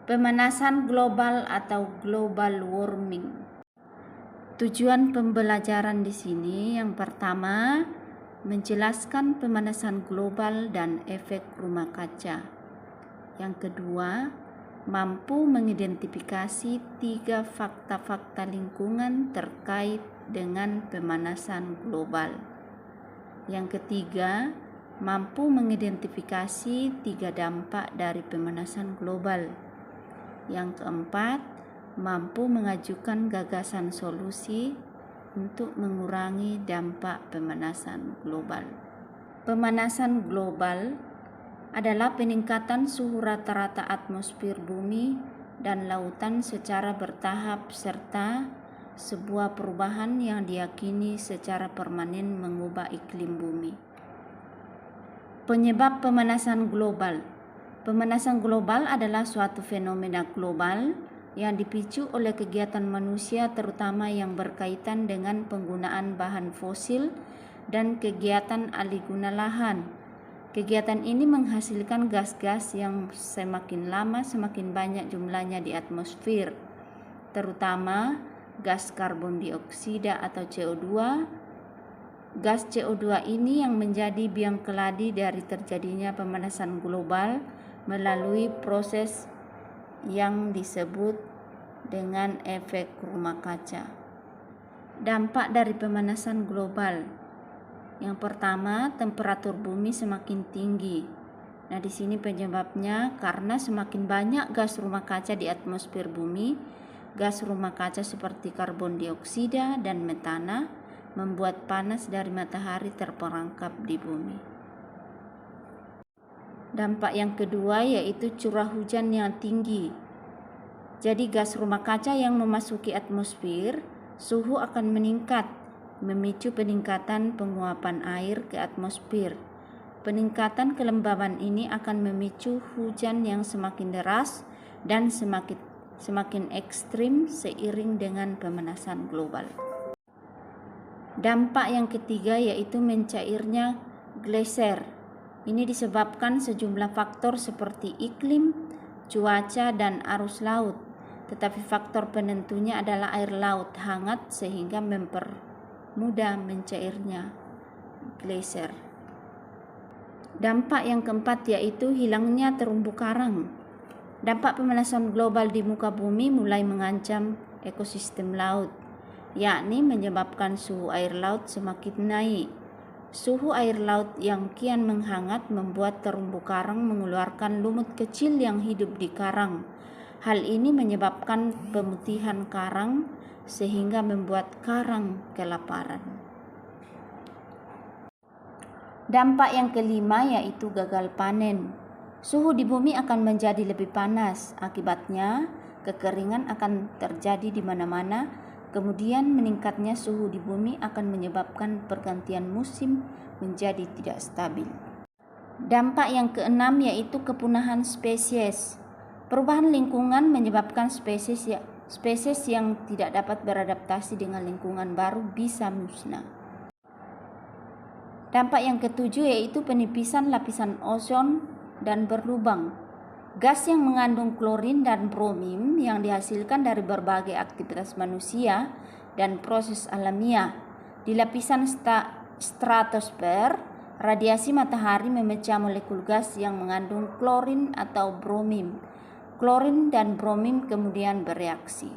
Pemanasan global atau global warming. Tujuan pembelajaran di sini yang pertama, menjelaskan pemanasan global dan efek rumah kaca. Yang kedua, mampu mengidentifikasi 3 fakta-fakta lingkungan terkait dengan pemanasan global. Yang ketiga, mampu mengidentifikasi 3 dampak dari pemanasan global. Yang keempat, mampu mengajukan gagasan solusi untuk mengurangi dampak pemanasan global. Pemanasan global adalah peningkatan suhu rata-rata atmosfer bumi dan lautan secara bertahap serta sebuah perubahan yang diyakini secara permanen mengubah iklim bumi. Penyebab pemanasan global. Pemanasan global adalah suatu fenomena global yang dipicu oleh kegiatan manusia terutama yang berkaitan dengan penggunaan bahan fosil dan kegiatan alih guna lahan. Kegiatan ini menghasilkan gas-gas yang semakin lama semakin banyak jumlahnya di atmosfer, terutama gas karbon dioksida atau CO2. Gas CO2 ini yang menjadi biang keladi dari terjadinya pemanasan global melalui proses yang disebut dengan efek rumah kaca. Dampak dari pemanasan global. Yang pertama, temperatur bumi semakin tinggi. Nah, di sini penyebabnya karena semakin banyak gas rumah kaca di atmosfer bumi. Gas rumah kaca seperti karbon dioksida dan metana membuat panas dari matahari terperangkap di bumi. Dampak yang kedua yaitu curah hujan yang tinggi. Jadi gas rumah kaca yang memasuki atmosfer, suhu akan meningkat, memicu peningkatan penguapan air ke atmosfer. Peningkatan kelembaban ini akan memicu hujan yang semakin deras dan semakin ekstrim seiring dengan pemanasan global. Dampak yang ketiga yaitu mencairnya gletser. Ini disebabkan sejumlah faktor seperti iklim, cuaca, dan arus laut. Tetapi faktor penentunya adalah air laut hangat sehingga mempermudah mencairnya gletser. Dampak yang keempat yaitu hilangnya terumbu karang. Dampak pemanasan global di muka bumi mulai mengancam ekosistem laut, yakni menyebabkan suhu air laut semakin naik. Suhu air laut yang kian menghangat membuat terumbu karang mengeluarkan lumut kecil yang hidup di karang. Hal ini menyebabkan pemutihan karang sehingga membuat karang kelaparan. Dampak yang kelima yaitu gagal panen. Suhu di bumi akan menjadi lebih panas. Akibatnya, kekeringan akan terjadi di mana-mana. Kemudian meningkatnya suhu di bumi akan menyebabkan pergantian musim menjadi tidak stabil. Dampak yang keenam yaitu kepunahan spesies. Perubahan lingkungan menyebabkan spesies yang tidak dapat beradaptasi dengan lingkungan baru bisa musnah. Dampak yang ketujuh yaitu penipisan lapisan ozon dan berlubang. Gas yang mengandung klorin dan bromim yang dihasilkan dari berbagai aktivitas manusia dan proses alamiah. Di lapisan stratosfer, radiasi matahari memecah molekul gas yang mengandung klorin atau bromim. Klorin dan bromim kemudian bereaksi.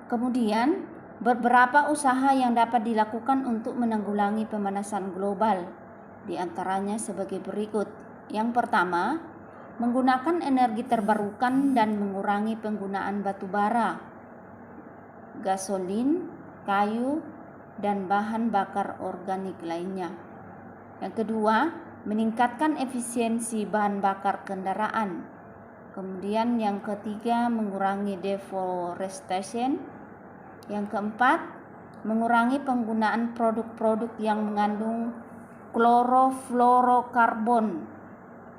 Kemudian, beberapa usaha yang dapat dilakukan untuk menanggulangi pemanasan global, di antaranya sebagai berikut. Yang pertama, menggunakan energi terbarukan dan mengurangi penggunaan batu bara, gasolin, kayu, dan bahan bakar organik lainnya. Yang kedua, meningkatkan efisiensi bahan bakar kendaraan. Kemudian yang ketiga, mengurangi deforestation. Yang keempat, mengurangi penggunaan produk-produk yang mengandung klorofluorokarbon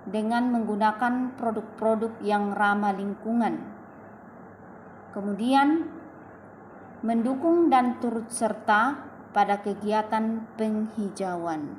dengan menggunakan produk-produk yang ramah lingkungan. Kemudian, mendukung dan turut serta pada kegiatan penghijauan.